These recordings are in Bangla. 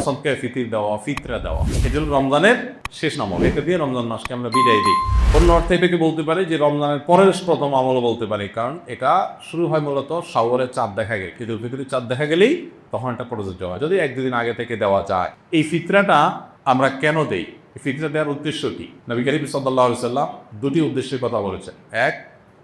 সদকায়ে ফিতর দেওয়া, ফিতরা দেওয়া, এটা হলো রমজানের শেষ আমল। এটা দিয়ে রমজান মাসকে আমরা বিদায় দিই। অন্য অর্থে এটাকে বলতে পারি যে রমজানের পরের প্রথম আমলও বলতে পারি, কারণ এটা শুরু হয় মূলত শাওয়ালের চাঁদ দেখা গেলে, ঈদুল ফিতরের চাঁদ দেখা গেলেই তখন এটা প্রযোজ্য হয়, যদি এক দুদিন আগে থেকে দেওয়া যায়। এই ফিতরাটা আমরা কেন দেই? ফিতরা দেওয়ার উদ্দেশ্য কি? নবী করিম সাল্লাল্লাহু আলাইহি সাল্লাম দুটি উদ্দেশ্যের কথা বলেছেন। এক,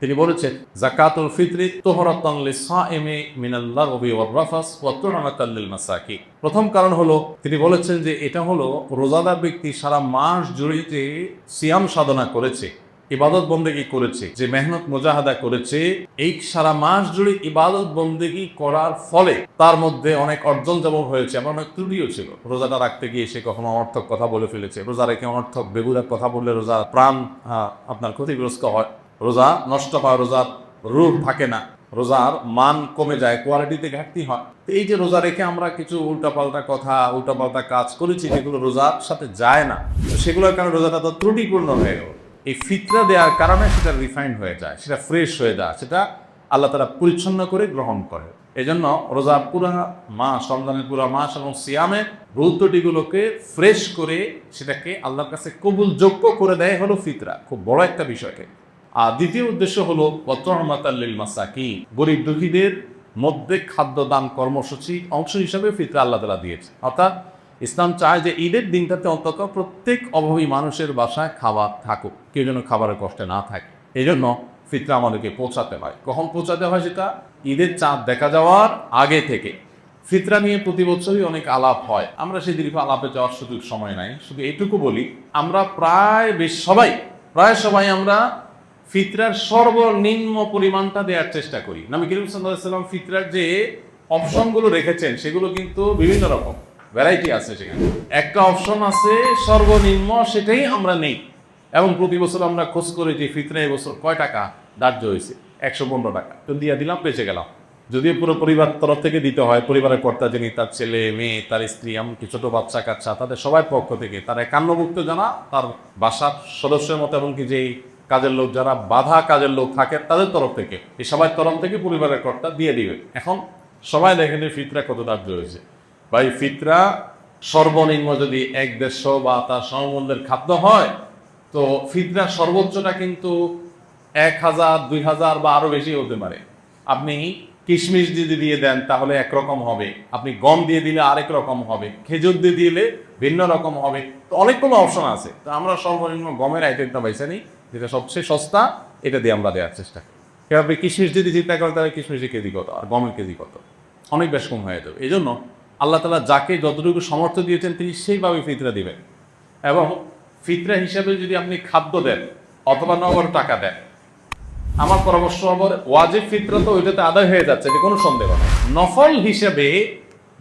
তিনি বলেছেন যাকাতুল ফিতরি তুহরাতান লিসাইমি মিনাল লাগবি ওয়ার রাফাস ওয়া তু'মাতাল লিল মাসাকিন। প্রথম কারণ হলো তিনি বলেছেন যে এটা হলো রোজাদার ব্যক্তি সারা মাস জুড়ে যে সিয়াম সাধনা করেছে, ইবাদত বন্দেগী করেছে, যে মেহনত মুজাহাদা করেছে, এই সারা মাস জুড়ে ইবাদত বন্দেগী করার ফলে তার মধ্যে অনেক অর্জন যেমন হয়েছে, এমন অনেক ত্রুটিও ছিল। রোজাটা রাখতে গিয়ে সে কখনো অনর্থক কথা বলে ফেলেছে, রোজা রেখে অনর্থক বেগুদার কথা বললে রোজা প্রাণ আপনার ক্ষতিগ্রস্ত হয়, রোজা নষ্ট হয়, রোজার রূপ থাকে না, রোজার মান কমে যায়, কোয়ালিটিতে ঘাটতি হয়। তো এই যে রোজা রেখে আমরা কিছু উল্টাপাল্টা কথা, উল্টাপাল্টা কাজ করেছি যেগুলো রোজার সাথে যায় না, সেগুলোর কারণে রোজাটা তো ত্রুটিপূর্ণ হয়ে গেল। এই ফিতরা দেওয়ার কারণে সেটা রিফাইন্ড হয়ে যায়, সেটা ফ্রেশ হয়ে যায়, সেটা আল্লাহ তাআলা পরিচ্ছন্ন করে গ্রহণ করে। এই জন্য রোজার পুরা মাস, রমজানের পুরা মাস এবং সিয়ামের গুরুত্বটিগুলোকে ফ্রেশ করে সেটাকে আল্লাহর কাছে কবুলযোগ্য করে দেয় হলো ফিতরা। খুব বড় একটা বিষয়কে। আর দ্বিতীয় উদ্দেশ্য হলো তু'মাতাল লিল মাসাকিন, গরিব দুঃখীদের মধ্যে খাদ্য দান কর্মসূচি অংশ হিসাবে ফিতরা আল্লাহ তাআলা দিয়েছে। অর্থাৎ ইসলাম চায় যে ঈদের দিনটাতে অন্তত প্রত্যেক অভাবী মানুষের বাসায় খাবার থাকুক, কেউ যেন খাবারের কষ্টে না থাকে। এই জন্য ফিতরা আমাদেরকে পৌঁছাতে হয়। কখন পৌঁছাতে হয়? সেটা ঈদের চাঁদ দেখা যাওয়ার আগে থেকে। ফিতরা নিয়ে প্রতি বছরই অনেক আলাপ হয়, আমরা সেই দীর্ঘ আলাপে যাওয়ার সুযোগ সময় নাই। শুধু এটুকু বলি, আমরা প্রায় সবাই আমরা ফিতরার সর্বনিম্ন পরিমাণটা দেওয়ার চেষ্টা করি। নবী করিম সাল্লাল্লাহু আলাইহি ওয়াসাল্লাম ফিতরার যে অপশনগুলো রেখেছেন সেগুলো কিন্তু বিভিন্ন রকম, ভ্যারাইটি আছে। সেখানে একটা অপশন আছে সর্বনিম্ন, সেটাই আমরা নেই। এবং প্রতি বছর আমরা খোঁজ করি যে ফিতরা এবছর কয় টাকা ধার্য হয়েছে, 115 টাকা, তো দিয়ে দিলাম, বেঁচে গেলাম। যদিও পুরো পরিবার তরফ থেকে দিতে হয়, পরিবারের কর্তা যিনি, তার ছেলে মেয়ে, তার স্ত্রী, এমনকি ছোট বাচ্চা কাচ্চা, তাদের সবার পক্ষ থেকে, তারা একান্নভুক্ত জানা তার বাসার সদস্যের মতো, এমনকি যেই কাজের লোক, যারা বাধা কাজের লোক থাকে তাদের তরফ থেকে, এই সবার তরফ থেকে পরিবারের কর্তা দিয়ে দিবে। এখন সবাই দেখেন ফিতরা কত ধার্য হয়েছে। ভাই, ফিতরা সর্বনিম্ন যদি 1-150 বা তার সমমূল্যের খাদ্য হয়, তো ফিতরা সর্বোচ্চটা কিন্তু 1000, 2000 বা আরো বেশি হতে পারে। আপনি কিশমিশ যদি দিয়ে দেন তাহলে একরকম হবে, আপনি গম দিয়ে দিলে আরেক রকম হবে, খেজুর দিয়ে দিলে ভিন্ন রকম হবে। তো অনেকগুলো অপশন আছে। তো আমরা সর্বনিম্ন গমের আইটেমটা বেছে নিই, যেটা সবচেয়ে সস্তা, এটা দিয়ে আমরা দেওয়ার চেষ্টা করি। আপনি কিশমিশ যদি চিন্তা করেন তাহলে কিশমিশের কেজি কত আর গমের কেজি কত, অনেক বেশ কম হয়ে যাবে। এই জন্য আল্লাহ তাআলা যাকে যতটুকু সামর্থ্য দিয়েছেন তিনি সেইভাবে ফিতরা দিবেন। এবং ফিতরা হিসাবে যদি আপনি খাদ্য দেন অথবা নগদ টাকা দেন, আমার পরামর্শ হবে ওয়াজিব ফিতরা তো ওইটাতে আদায় হয়ে যাচ্ছে, এটা কোনো সন্দেহ নেই। নফল হিসেবে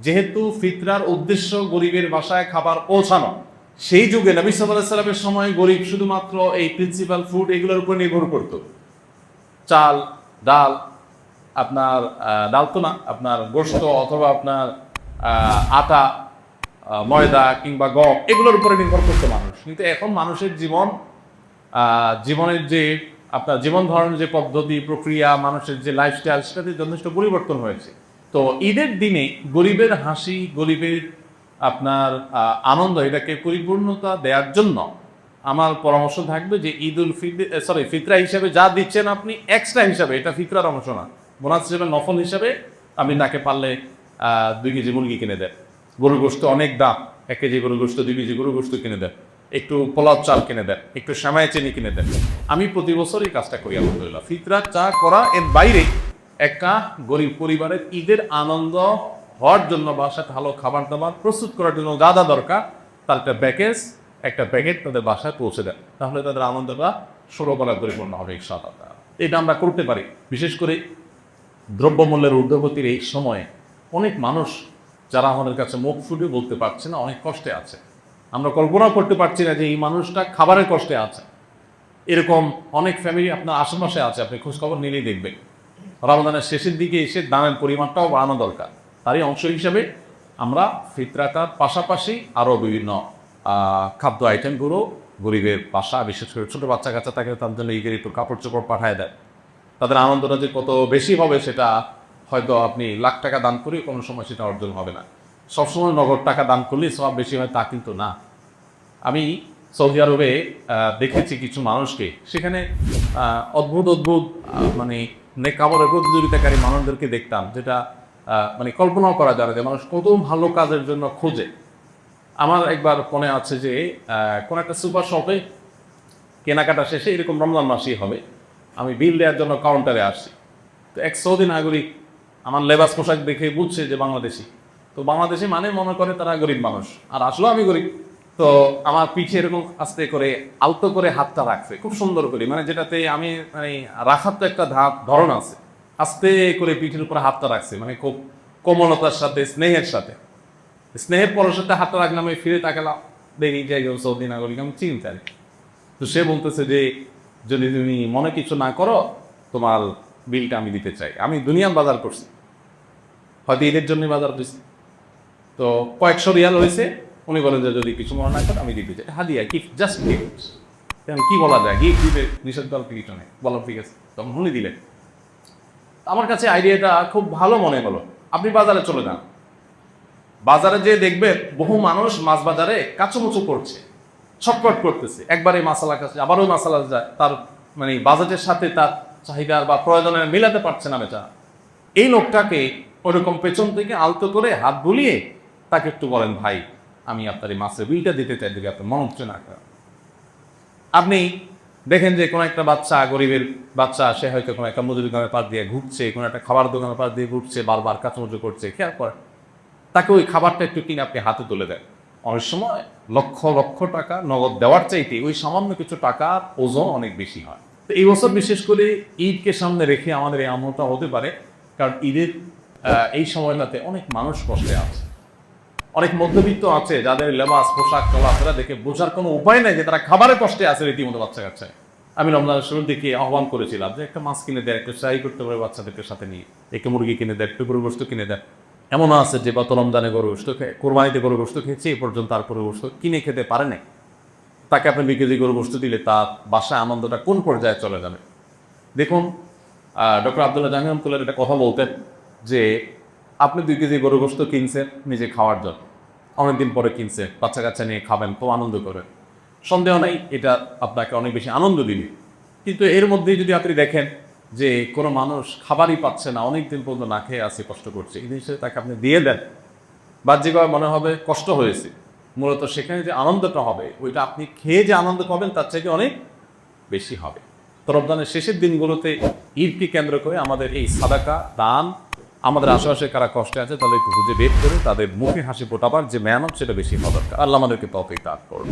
যেহেতু ফিতরার উদ্দেশ্য গরিবের বাসায় খাবার পৌঁছানো, সেই যুগে নবী সাল্লাল্লাহু আলাইহি ওয়াসাল্লামের সময় গরিব শুধুমাত্র এই প্রিন্সিপাল ফুড এগুলোর উপর নির্ভর করত। চাল, ডাল, আপনার ডাল তো না, আপনার গোশত অথবা আপনার আটা, ময়দা কিংবা গম, এগুলোর উপরে নির্ভর করতো মানুষ। কিন্তু এখন মানুষের জীবনের যে আপনার জীবন ধারণের যে পদ্ধতি, প্রক্রিয়া, মানুষের যে লাইফস্টাইল, সেটাতে যথেষ্ট পরিবর্তন হয়েছে। তো ঈদের দিনে গরিবের হাসি, গরিবের আপনার আনন্দ, এটাকে পরিপূর্ণতা দেওয়ার জন্য আমার পরামর্শ থাকবে যে ফিতরা হিসাবে যা দিচ্ছেন আপনি এক্সট্রা হিসাবে, এটা ফিতরার অংশ না, বোনাস হিসাবে, নফল হিসাবে আপনি তাকে পারলে 2 কেজি মুরগি কিনে দেন। গরুর গোশত অনেক দাম, 1 কেজি গরুর গোশত, 2 কেজি গরুর গোশত কিনে দেন, একটু পোলাও চাল কিনে দেন, একটু সেমাই চিনি কিনে দেন। আমি প্রতি বছর এই কাজটা করি আলহামদুলিল্লাহ। ফিতরা চা করা এর বাইরে একটা গরিব পরিবারের ঈদের আনন্দ হওয়ার জন্য বাসায় ভালো খাবার দাবার প্রস্তুত করার জন্য যা যা দরকার তার একটা প্যাকেট তাদের বাসায় পৌঁছে দেন, তাহলে তাদের আনন্দটা ষোলকলা পরিপূর্ণ হবে ইনশাআল্লাহ। এটা আমরা করতে পারি। বিশেষ করে দ্রব্যমূল্যের ঊর্ধ্বগতির এই সময়ে অনেক মানুষ যারা আমাদের কাছে মুখ ফুটে বলতে পারছে না, অনেক কষ্টে আছে। আমরা কল্পনা করতে পারছি না যে এই মানুষটা খাবারের কষ্টে আছে। এরকম অনেক ফ্যামিলি আপনার আশেপাশে আছে, আপনি খোঁজখবর নিলেই দেখবেন। রমজানের শেষের দিকে এসে দামের পরিমাণটাও বাড়ানো দরকার। তারই অংশ হিসেবে আমরা ফিতরাটার পাশাপাশি আরও বিভিন্ন খাদ্য আইটেমগুলো গরিবের বাসা, বিশেষ করে ছোটো বাচ্চা কাচ্চা থাকে, তার জন্য ঈদের একটু কাপড় চোপড় পাঠায় দেয়। তাদের আনন্দটা যে কত বেশি হবে সেটা হয়তো আপনি লাখ টাকা দান করে কোনো সময় সেটা অর্জন হবে না। সবসময় নগদ টাকা দান করলে সব বেশি হয় তা কিন্তু না। আমি সৌদি আরবে দেখেছি কিছু মানুষকে, সেখানে অদ্ভুত অদ্ভুত মানে নেকামরের প্রতিযোগিতাকারী মানুষদেরকে দেখতাম, যেটা মানে কল্পনাও করা যায় না যে মানুষ কত ভালো কাজের জন্য খোঁজে। আমার একবার মনে আছে যে কোনো একটা সুপার শপে কেনাকাটা শেষে, এরকম রমজান মাসেই হবে, আমি বিল দেওয়ার জন্য কাউন্টারে আসছি। তো এক সৌদি নাগরিক আমার লেবাস পোশাক দেখে বুঝছে যে বাংলাদেশি। তো বাংলাদেশি মানে মনে করে তারা গরিব মানুষ, আর আসলেও আমি গরিব। তো আমার পিঠে এরকম আস্তে করে আলতো করে হাতটা রাখছে খুব সুন্দর করে, মানে যেটাতে আমি মানে রাখার তো একটা ধরন আছে, আস্তে করে পিঠের উপরে হাতটা রাখছে, মানে খুব কোমলতার সাথে, স্নেহের সাথে। স্নেহের পরের সাথে হাতটা রাখলাম, আমি ফিরে তাকালাম, দেখি যে একজন সৌদি নাগরিক, আমি চিনতে পারি। তো সে বলতেছে যে যদি তুমি মনে কিছু না করো, তোমার বিলটা আমি দিতে চাই। আমি দুনিয়ার বাজার করছি, হয়তো ঈদের জন্য বাজার করছি, তো কয়েকশো রিয়াল হয়েছে। উনি বলেন যে যদি কিছু মনে না করে আমি দিতে চাই, হাদিয়া গিফট, জাস্ট গিফট। কি বলা যায়, গিফট দিতে নিষেধ করার কিছু নেই, বললাম ঠিক আছে, তখন উনি দিলেন। আমার কাছে আইডিয়াটা খুব ভালো মনে হলো। আপনি বাজারে চলে যান, বাজারে যে দেখবেন বহু মানুষ মাছ বাজারে কাচুমুচু করছে, ছটপট করতেছে, একবারে মাসালা খাচ্ছে, আবারও মাসালা যায়, তার মানে বাজেটের সাথে তার চাহিদার বা প্রয়োজনের মিলাতে পারছে না বেচারা। এই লোকটাকে ওরকম পেছন থেকে আলতো করে হাত বুলিয়ে তাকে একটু বলেন, ভাই আমি আপনার এই মাছের বিলটা দিতে চাই, যদি আপনার মন হচ্ছে না। আপনি দেখেন যে কোনো একটা বাচ্চা, গরিবের বাচ্চা, সে হয়তো কোনো একটা মুদির দোকানের পাশ দিয়ে ঘুরছে, কোনো একটা খাবার দোকানের পাশ দিয়ে ঘুরছে, বারবার কাচুমুচু করছে, খেয়াল করে তাকে ওই খাবারটা একটু কিনে আপনি হাতে তুলে দেন। অনেক সময় লক্ষ লক্ষ টাকা নগদ দেওয়ার চাইতে ওই সামান্য কিছু টাকার ওজন অনেক বেশি হয়। তো এই বছর বিশেষ করে ঈদকে সামনে রেখে আমাদের এই আমলটা হতে পারে, কারণ ঈদের এই সময়টাতে অনেক মানুষ কষ্টে আছে, অনেক মধ্যবিত্ত আছে যাদের লেবাস পোশাক চলাফেরা দেখে বোঝার কোনো উপায় নেই যে তারা খাবারের কষ্টে আছে রীতিমতো বাচ্চা কাচ্চায়। আমি রমজানের শুরুর দিকে আহ্বান করেছিলাম যে একটা মাছ কিনে দেয়, একটু ট্রাই করতে পারে বাচ্চাদেরকে সাথে নিয়ে, একটু মুরগি কিনে দেয়, একটু গরু গোশত কিনে দেয়। এমন আছে যে গত রমজানে গরু গোশত কোরবানিতে গরু গোশত খেয়েছে, এই পর্যন্ত তার গরু গোশত কিনে খেতে পারে নাই। তাকে আপনি 2 কেজি গরু গোশত দিলে তার বাসায় আনন্দটা কোন পর্যায়ে চলে যাবে। দেখুন, ডক্টর আব্দুল্লাহ জাহাঙ্গীর রহমতুল্লাহ একটা কথা বলতেন যে আপনি 2 কেজি গরু গোশত কিনছেন নিজে খাওয়ার জন্য, অনেকদিন পরে কিনছে, বাচ্চা কাচ্চা নিয়ে খাবেন, খুব আনন্দ করেন, সন্দেহ নেই এটা আপনাকে অনেক বেশি আনন্দ দিবে। কিন্তু এর মধ্যেই যদি আপনি দেখেন যে কোনো মানুষ খাবারই পাচ্ছে না, অনেকদিন পর্যন্ত না খেয়ে আসে, কষ্ট করছে, এই জিনিসটা তাকে আপনি দিয়ে দেন, বাহ্যিকভাবে মনে হবে কষ্ট হয়েছে, মূলত সেখানে যে আনন্দটা হবে ওইটা আপনি খেয়ে যে আনন্দ পাবেন তার থেকে অনেক বেশি হবে। তো রমজানের শেষের দিনগুলোতে ঈদকে কেন্দ্র করে আমাদের এই সাদাকা দান, আমাদের আশেপাশে কারা কষ্টে আছে তাদের একটু খুঁজে বের করে তাদের মুখে হাসি ফোটাবার যে মেহনত, সেটা বেশি হওয়া দরকার। আল্লাহ আমাদেরকে তৌফিক দান করুন।